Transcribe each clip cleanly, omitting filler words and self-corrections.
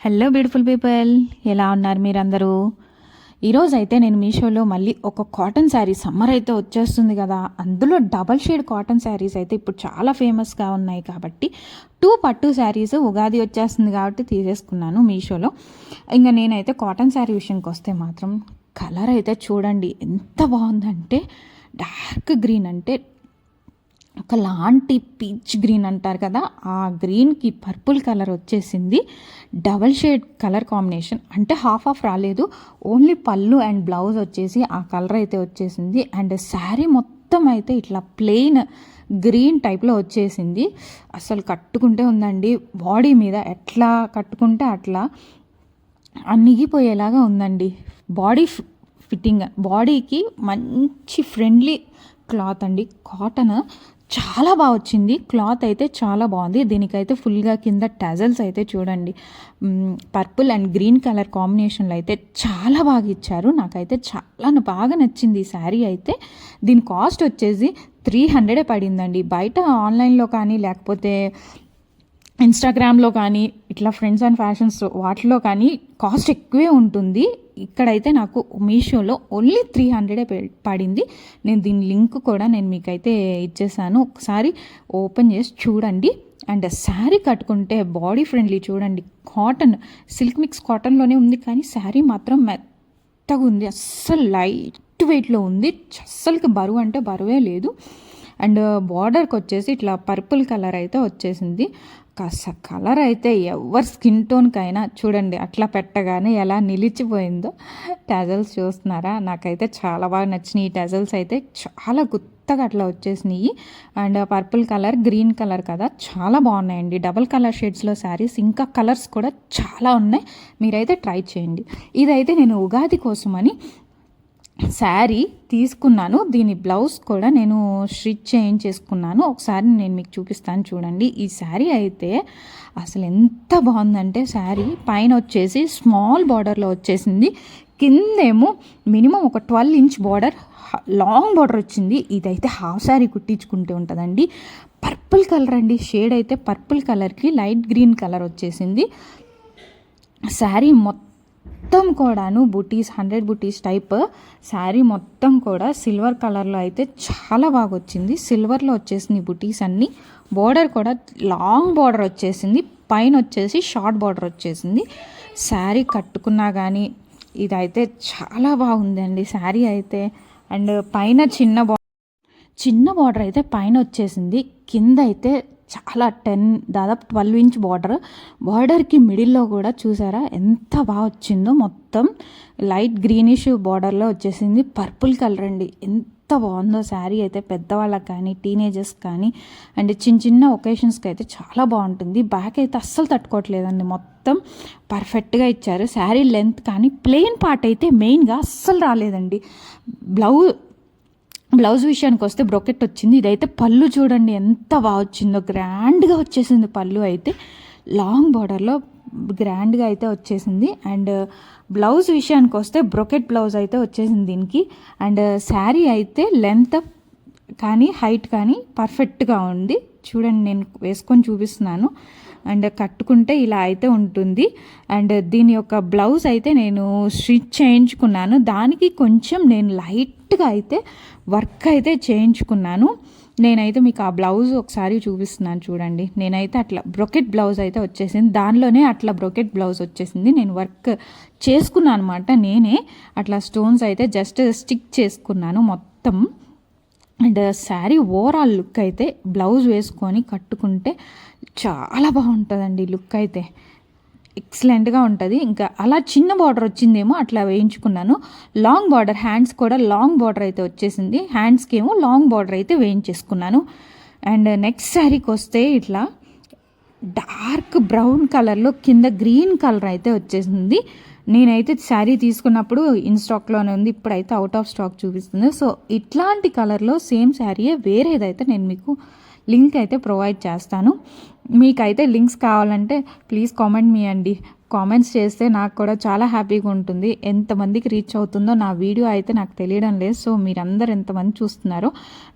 Hello beautiful people, ఎలా ఉన్నారు మీరందరూ? ఈరోజు అయితే నేను మీషోలో మళ్ళీ ఒక కాటన్ శారీ, సమ్మర్ అయితే వచ్చేస్తుంది కదా, అందులో డబల్ షేడ్ కాటన్ శారీస్ అయితే ఇప్పుడు చాలా ఫేమస్గా ఉన్నాయి కాబట్టి 2 పట్టు శారీస్ ఉగాది వచ్చేస్తుంది కాబట్టి తీసేసుకున్నాను మీషోలో. ఇంకా నేనైతే కాటన్ శారీ విషయంకి వస్తే మాత్రం కలర్ అయితే చూడండి ఎంత బాగుందంటే, డార్క్ గ్రీన్ అంటే ఒకలాంటి పీచ్ గ్రీన్ అంటారు కదా, ఆ గ్రీన్కి పర్పుల్ కలర్ వచ్చేసింది. డబల్ షేడ్ కలర్ కాంబినేషన్ అంటే హాఫ్ రాలేదు, ఓన్లీ పళ్ళు అండ్ బ్లౌజ్ వచ్చేసి ఆ కలర్ అయితే వచ్చేసింది. అండ్ శారీ మొత్తం అయితే ఇట్లా ప్లెయిన్ గ్రీన్ టైప్లో వచ్చేసింది. అసలు కట్టుకుంటే ఉందండి, బాడీ మీద ఎట్లా కట్టుకుంటే అట్లా అణిగిపోయేలాగా ఉందండి. బాడీ ఫిట్టింగ్, బాడీకి మంచి ఫ్రెండ్లీ క్లాత్ అండి. కాటన్ చాలా బాగా వచ్చింది, క్లాత్ అయితే చాలా బాగుంది. దీనికైతే ఫుల్గా కింద టజల్స్ అయితే చూడండి పర్పుల్ అండ్ గ్రీన్ కలర్ కాంబినేషన్లో అయితే చాలా బాగా ఇచ్చారు. నాకైతే చాలా బాగా నచ్చింది ఈ శారీ అయితే. దీని కాస్ట్ వచ్చేసి 300 పడిందండి. బయట ఆన్లైన్లో కానీ లేకపోతే ఇన్స్టాగ్రామ్లో కానీ ఇట్లా ఫ్రెండ్స్ అండ్ ఫ్యాషన్స్ వాటిలో కానీ కాస్ట్ ఎక్కువే ఉంటుంది. ఇక్కడైతే నాకు మీషోలో ఓన్లీ 300 పడింది. నేను దీని లింక్ కూడా నేను మీకైతే ఇచ్చేసాను, ఒకసారి ఓపెన్ చేసి చూడండి. అండ్ శారీ కట్టుకుంటే బాడీ ఫ్రెండ్లీ చూడండి. కాటన్, సిల్క్ మిక్స్ కాటన్లోనే ఉంది కానీ శారీ మాత్రం మెత్తగా ఉంది, అస్సలు లైట్ వెయిట్లో ఉంది, అస్సలకి బరువు అంటే బరువే లేదు. అండ్ బార్డర్కి వచ్చేసి ఇట్లా పర్పుల్ కలర్ అయితే వచ్చేసింది. కాస్త కలర్ అయితే ఎవరి స్కిన్ టోన్కైనా చూడండి అట్లా పెట్టగానే ఎలా నిలిచిపోయిందో. టజల్స్ చూస్తున్నారా, నాకైతే చాలా బాగా నచ్చినాయి. ఈ టజల్స్ అయితే చాలా గుత్తగా అట్లా వచ్చేసినాయి. And purple colour, green colour కదా, చాలా బాగున్నాయండి. డబల్ కలర్ షేడ్స్లో శారీస్, ఇంకా కలర్స్ కూడా చాలా ఉన్నాయి, మీరైతే ట్రై చేయండి. ఇదైతే నేను ఉగాది కోసమని శారీ తీసుకున్నాను. దీని బ్లౌజ్ కూడా నేను స్టిచ్ చేయించేసుకున్నాను. ఒకసారి నేను మీకు చూపిస్తాను చూడండి. ఈ శారీ అయితే అసలు ఎంత బాగుందంటే, శారీ పైన వచ్చేసి స్మాల్ బార్డర్లో వచ్చేసింది, కిందేమో మినిమం ఒక 12 ఇంచ్ బార్డర్, లాంగ్ బార్డర్ వచ్చింది. ఇదైతే హాఫ్ శారీ కుట్టించుకుంటే ఉంటుందండి. పర్పుల్ కలర్ అండి, షేడ్ అయితే పర్పుల్ కలర్కి లైట్ గ్రీన్ కలర్ వచ్చేసింది. శారీ మొత్తం కూడాను బుటీస్, 100 బుటీస్ టైప్ శారీ మొత్తం కూడా సిల్వర్ కలర్లో అయితే చాలా బాగా వచ్చింది. సిల్వర్లో వచ్చేసింది బుటీస్ అన్నీ. బార్డర్ కూడా లాంగ్ బార్డర్ వచ్చేసింది, పైన వచ్చేసి షార్ట్ బార్డర్ వచ్చేసింది. శారీ కట్టుకున్నా కానీ ఇదైతే చాలా బాగుందండి శారీ అయితే. అండ్ పైన చిన్న బార్డర్ అయితే పైన వచ్చేసింది, కింద అయితే చాలా దాదాపు 12 ఇంచ్ బార్డర్కి మిడిల్లో కూడా చూసారా ఎంత బాగా వచ్చిందో. మొత్తం లైట్ గ్రీనిష్ బార్డర్లో వచ్చేసింది. పర్పుల్ కలర్ అండి, ఎంత బాగుందో శారీ అయితే. పెద్దవాళ్ళకి కానీ టీనేజర్స్ కానీ అండ్ చిన్న ఒకేషన్స్కి అయితే చాలా బాగుంటుంది. బ్యాక్ అయితే అస్సలు తట్టుకోవట్లేదండి, మొత్తం పర్ఫెక్ట్గా ఇచ్చారు. శారీ లెంత్ కానీ ప్లెయిన్ పార్ట్ అయితే మెయిన్గా అస్సలు రాలేదండి. బ్లౌజ్ విషయానికి వస్తే బ్రొకెట్ వచ్చింది. ఇదైతే పళ్ళు చూడండి ఎంత బాగా వచ్చిందో, గ్రాండ్గా వచ్చేసింది. పళ్ళు అయితే లాంగ్ బార్డర్లో గ్రాండ్గా అయితే వచ్చేసింది. అండ్ బ్లౌజ్ విషయానికి వస్తే బ్రొకెట్ బ్లౌజ్ అయితే వచ్చేసింది దీనికి. అండ్ శారీ అయితే లెంత్ కానీ హైట్ కానీ పర్ఫెక్ట్గా ఉంది. చూడండి నేను వేసుకొని చూపిస్తున్నాను. అండ్ కట్టుకుంటే ఇలా అయితే ఉంటుంది. అండ్ దీని యొక్క బ్లౌజ్ అయితే నేను స్టిచ్ చేయించుకున్నాను. దానికి కొంచెం నేను లైట్గా అయితే వర్క్ అయితే చేయించుకున్నాను. నేనైతే మీకు ఆ బ్లౌజ్ ఒకసారి చూపిస్తున్నాను చూడండి. నేనైతే అట్లా బ్రొకెట్ బ్లౌజ్ అయితే వచ్చేసింది, దానిలోనే అట్లా బ్రొకెట్ బ్లౌజ్ వచ్చేసింది. నేను వర్క్ చేసుకున్నాను అనమాట, నేనే అట్లా స్టోన్స్ అయితే జస్ట్ స్టిక్ చేసుకున్నాను మొత్తం. అండ్ శారీ ఓవరాల్ లుక్ అయితే బ్లౌజ్ వేసుకొని కట్టుకుంటే చాలా బాగుంటుందండి. లుక్ అయితే ఎక్సలెంట్గా ఉంటుంది. ఇంకా అలా చిన్న బార్డర్ వచ్చిందేమో అట్లా వేయించుకున్నాను. లాంగ్ బార్డర్, హ్యాండ్స్ కూడా లాంగ్ బార్డర్ అయితే వచ్చేసింది, హ్యాండ్స్కి ఏమో లాంగ్ బార్డర్ అయితే వేయించేసుకున్నాను. అండ్ నెక్స్ట్ శారీకి వస్తే ఇట్లా డార్క్ బ్రౌన్ కలర్లో కింద గ్రీన్ కలర్ అయితే వచ్చేసింది. నేనైతే శారీ తీసుకున్నప్పుడు ఇన్ స్టాక్లోనే ఉంది, ఇప్పుడైతే అవుట్ ఆఫ్ స్టాక్ చూపిస్తుంది. సో ఇట్లాంటి కలర్లో సేమ్ శారీయే వేరేదైతే నేను మీకు లింక్ అయితే ప్రొవైడ్ చేస్తాను. మీకైతే లింక్స్ కావాలంటే ప్లీజ్ కామెంట్ మీ అండి. కామెంట్స్ చేస్తే నాకు కూడా చాలా హ్యాపీగా ఉంటుంది. ఎంతమందికి రీచ్ అవుతుందో నా వీడియో అయితే నాకు తెలియడం లేదు. సో మీరందరూ ఎంతమంది చూస్తున్నారో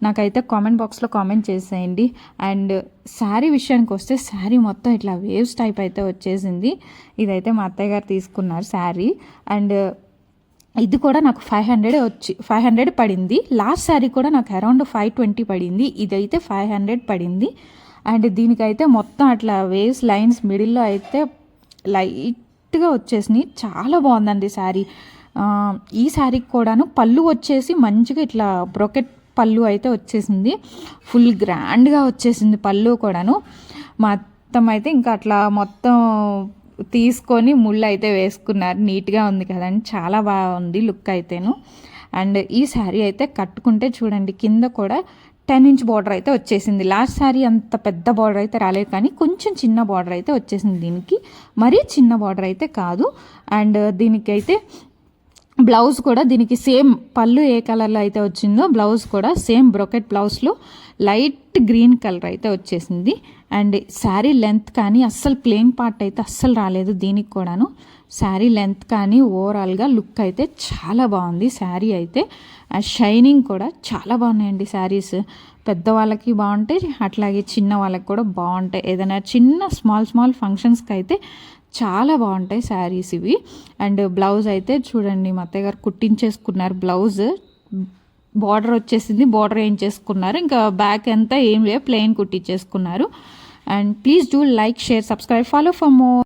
నాకైతే కామెంట్ బాక్స్లో కామెంట్ చేసేయండి. అండ్ శారీ విషయానికి వస్తే శారీ మొత్తం ఇట్లా వేవ్స్ టైప్ అయితే వచ్చేసింది. ఇదైతే మా అత్తయ్య గారు తీసుకున్నారు శారీ. అండ్ ఇది కూడా నాకు 500 పడింది. లాస్ట్ శారీ కూడా నాకు అరౌండ్ 520 పడింది. ఇదైతే 500 పడింది. అండ్ దీనికైతే మొత్తం అట్లా వేవ్స్ లైన్స్ మిడిల్లో అయితే లైట్గా వచ్చేసినాయి. చాలా బాగుందండి శారీ. ఈ శారీకి కూడాను పళ్ళు వచ్చేసి మంచిగా ఇట్లా బ్రొకెట్ పళ్ళు అయితే వచ్చేసింది. ఫుల్ గ్రాండ్గా వచ్చేసింది పళ్ళు కూడాను. మొత్తం అయితే ఇంకా అట్లా మొత్తం తీసుకొని ముళ్ళు అయితే వేసుకున్నారు. నీట్గా ఉంది కదండి, చాలా బాగుంది లుక్ అయితేను. అండ్ ఈ శారీ అయితే కట్టుకుంటే చూడండి కింద కూడా 10 ఇంచ్ బార్డర్ అయితే వచ్చేసింది. లాస్ట్ శారీ అంత పెద్ద బార్డర్ అయితే రాలేదు, కానీ కొంచెం చిన్న బార్డర్ అయితే వచ్చేసింది. దీనికి మరీ చిన్న బార్డర్ అయితే కాదు. అండ్ దీనికైతే బ్లౌజ్ కూడా దీనికి సేమ్ పళ్ళు ఏ కలర్లో అయితే వచ్చిందో బ్లౌజ్ కూడా సేమ్ బ్రొకెట్ బ్లౌజ్లో లైట్ గ్రీన్ కలర్ అయితే వచ్చేసింది. అండ్ శారీ లెంత్ కానీ అస్సలు ప్లెయిన్ పార్ట్ అయితే అస్సలు రాలేదు. దీనికి కూడాను శారీ లెంత్ కానీ ఓవరాల్గా లుక్ అయితే చాలా బాగుంది శారీ అయితే. షైనింగ్ కూడా చాలా బాగున్నాయండి శారీస్. పెద్దవాళ్ళకి బాగుంటాయి, అట్లాగే చిన్న వాళ్ళకి కూడా బాగుంటాయి. ఏదైనా చిన్న స్మాల్ ఫంక్షన్స్కి అయితే చాలా బాగుంటాయి శారీస్ ఇవి. అండ్ బ్లౌజ్ అయితే చూడండి మా అత్తయ్య గారు కుట్టించేసుకున్నారు. బ్లౌజ్ బార్డర్ వచ్చేసింది, బార్డర్ ఏం చేసుకున్నారు, ఇంకా బ్యాక్ అంతా ఏం లేదు, ప్లెయిన్ కుట్టించేసుకున్నారు. And please do like, share, subscribe, follow for more.